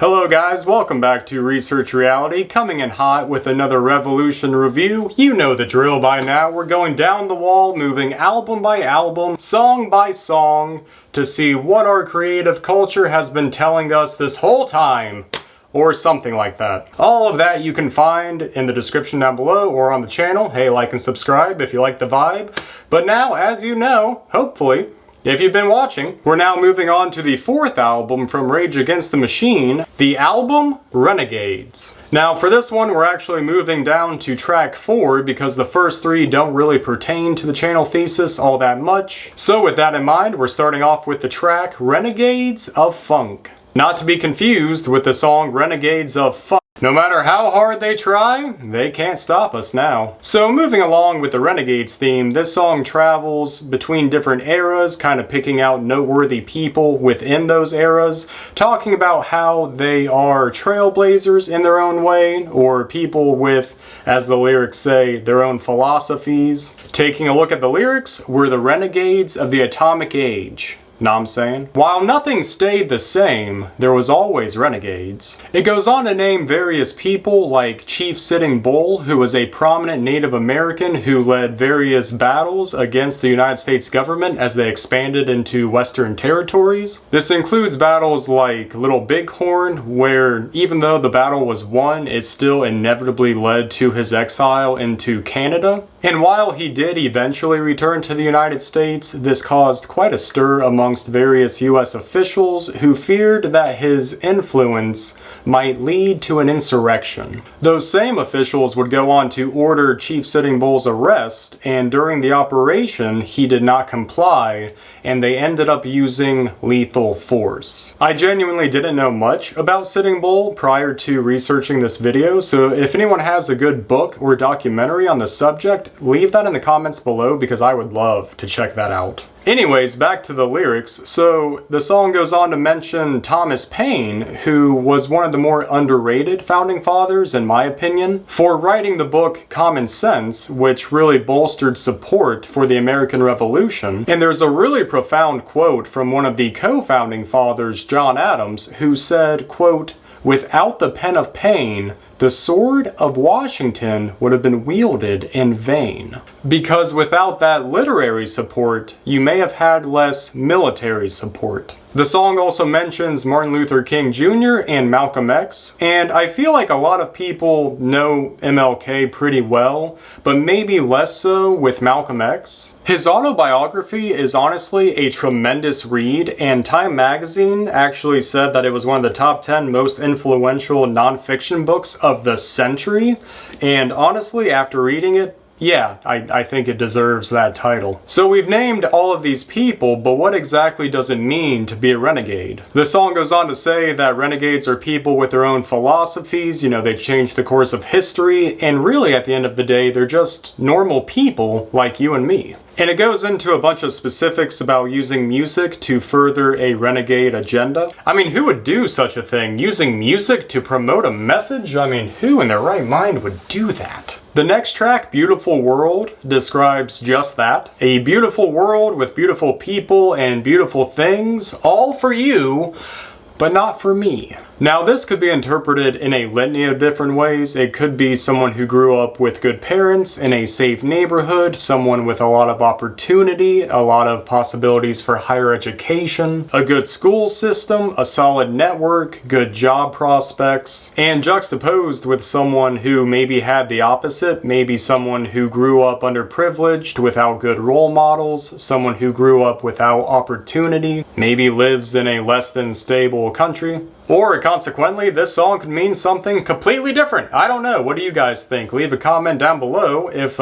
Hello guys, welcome back to Research Reality, coming in hot with another Revolution review. You know the drill by now. We're going down the wall, moving album by album, song by song, to see what our creative culture has been telling us this whole time. Or something like that. All of that you can find in the description down below or on the channel. Hey, like and subscribe if you like the vibe. But now, as you know, hopefully, if you've been watching, we're now moving on to the fourth album from Rage Against the Machine, the album Renegades. Now for this one, we're actually moving down to track 4 because the first 3 don't really pertain to the channel thesis all that much. So with that in mind, we're starting off with the track Renegades of Funk. Not to be confused with the song Renegades of Funk. No matter how hard they try, they can't stop us now. So moving along with the Renegades theme, this song travels between different eras, kind of picking out noteworthy people within those eras, talking about how they are trailblazers in their own way, or people with, as the lyrics say, their own philosophies. Taking a look at the lyrics, we're the renegades of the atomic age. Know what I'm saying? While nothing stayed the same, there was always renegades. It goes on to name various people like Chief Sitting Bull, who was a prominent Native American who led various battles against the United States government as they expanded into Western territories. This includes battles like Little Bighorn, where even though the battle was won, it still inevitably led to his exile into Canada. And while he did eventually return to the United States, this caused quite a stir amongst various US officials who feared that his influence might lead to an insurrection. Those same officials would go on to order Chief Sitting Bull's arrest, and during the operation he did not comply, and they ended up using lethal force. I genuinely didn't know much about Sitting Bull prior to researching this video, so if anyone has a good book or documentary on the subject, leave that in the comments below because I would love to check that out. Anyways, back to the lyrics. So the song goes on to mention Thomas Paine, who was one of the more underrated founding fathers, in my opinion, for writing the book Common Sense, which really bolstered support for the American Revolution. And there's a really profound quote from one of the co-founding fathers, John Adams, who said, quote, "Without the pen of Paine, the sword of Washington would have been wielded in vain." Because without that literary support, you may have had less military support. The song also mentions Martin Luther King Jr. and Malcolm X, and I feel like a lot of people know MLK pretty well, but maybe less so with Malcolm X. His autobiography is honestly a tremendous read, and Time magazine actually said that it was one of the top 10 most influential nonfiction books of the century, and honestly, after reading it, yeah, I think it deserves that title. So we've named all of these people, but what exactly does it mean to be a renegade? The song goes on to say that renegades are people with their own philosophies, you know, they change the course of history, and really at the end of the day, they're just normal people like you and me. And it goes into a bunch of specifics about using music to further a renegade agenda. I mean, who would do such a thing? Using music to promote a message? I mean, who in their right mind would do that? The next track, Beautiful World, describes just that. A beautiful world with beautiful people and beautiful things, all for you, but not for me. Now this could be interpreted in a litany of different ways. It could be someone who grew up with good parents in a safe neighborhood, someone with a lot of opportunity, a lot of possibilities for higher education, a good school system, a solid network, good job prospects, and juxtaposed with someone who maybe had the opposite, maybe someone who grew up underprivileged without good role models, someone who grew up without opportunity, maybe lives in a less than stable country. Or consequently, this song could mean something completely different. I don't know. What do you guys think? Leave a comment down below if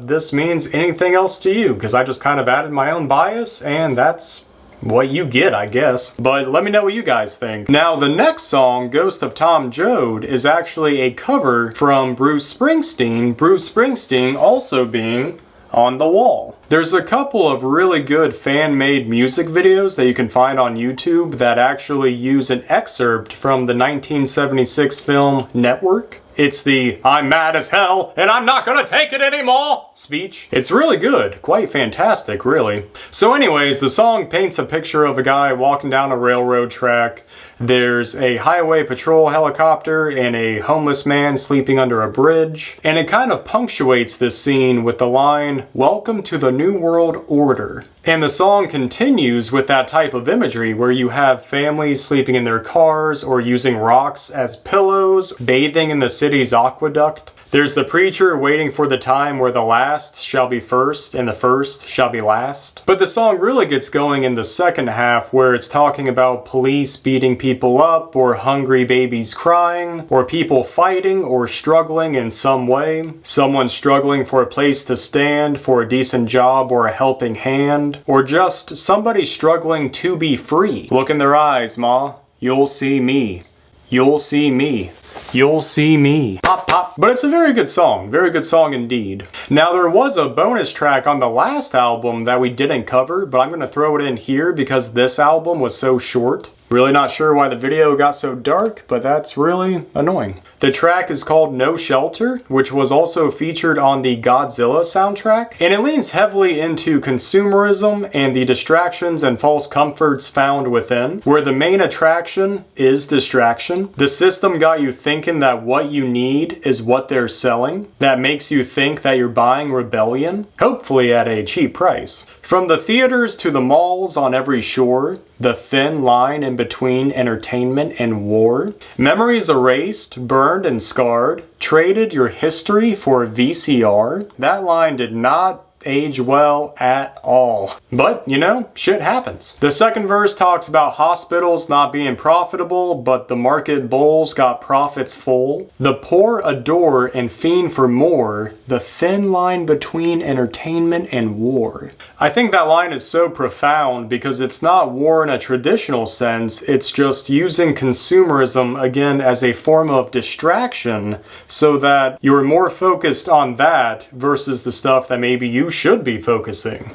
this means anything else to you, because I just kind of added my own bias, and that's what you get, I guess. But let me know what you guys think. Now, the next song, Ghost of Tom Joad, is actually a cover from Bruce Springsteen. Bruce Springsteen also being On the Wall. There's a couple of really good fan-made music videos that you can find on YouTube that actually use an excerpt from the 1976 film Network. It's the "I'm mad as hell and I'm not gonna take it anymore" speech. It's really good, quite fantastic really. So anyways, the song paints a picture of a guy walking down a railroad track. There's a highway patrol helicopter and a homeless man sleeping under a bridge. And it kind of punctuates this scene with the line, "Welcome to the New World Order." And the song continues with that type of imagery where you have families sleeping in their cars or using rocks as pillows, bathing in the city's aqueduct. There's the preacher waiting for the time where the last shall be first and the first shall be last. But the song really gets going in the second half where it's talking about police beating people up or hungry babies crying or people fighting or struggling in some way. Someone struggling for a place to stand, for a decent job or a helping hand, or just somebody struggling to be free. Look in their eyes, Ma. You'll see me. You'll see me. You'll see me. Pop, pop. But it's a very good song indeed. Now there was a bonus track on the last album that we didn't cover, but I'm going to throw it in here because this album was so short. Really not sure why the video got so dark, but that's really annoying. The track is called No Shelter, which was also featured on the Godzilla soundtrack, and it leans heavily into consumerism and the distractions and false comforts found within, where the main attraction is distraction. The system got you thinking that what you need is what they're selling. That makes you think that you're buying rebellion, hopefully at a cheap price. From the theaters to the malls on every shore, the thin line in between entertainment and war. Memories erased, burned and scarred, traded your history for a VCR. That line did not age well at all. But, you know, shit happens. The second verse talks about hospitals not being profitable, but the market bulls got profits full. The poor adore and fiend for more, the thin line between entertainment and war. I think that line is so profound because it's not war in a traditional sense, it's just using consumerism again as a form of distraction so that you're more focused on that versus the stuff that maybe you should be focusing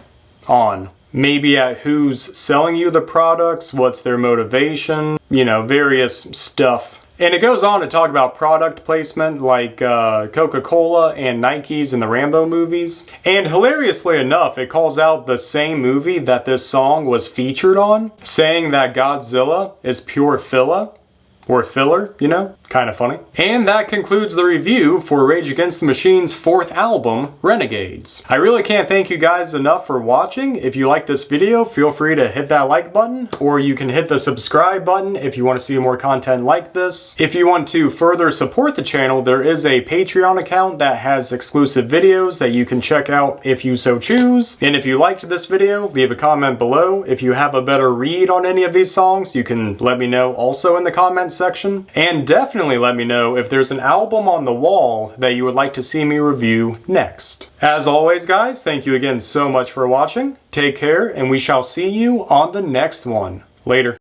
on. Maybe at who's selling you the products, what's their motivation, you know, various stuff. And it goes on to talk about product placement like Coca-Cola and Nikes in the Rambo movies. And hilariously enough, it calls out the same movie that this song was featured on, saying that Godzilla is pure filler. Or filler, you know? Kind of funny. And that concludes the review for Rage Against the Machine's fourth album, Renegades. I really can't thank you guys enough for watching. If you like this video, feel free to hit that like button, or you can hit the subscribe button if you want to see more content like this. If you want to further support the channel, there is a Patreon account that has exclusive videos that you can check out if you so choose. And if you liked this video, leave a comment below. If you have a better read on any of these songs, you can let me know also in the comments section. And definitely let me know if there's an album on the wall that you would like to see me review next. As always, guys, thank you again so much for watching. Take care, and we shall see you on the next one. Later.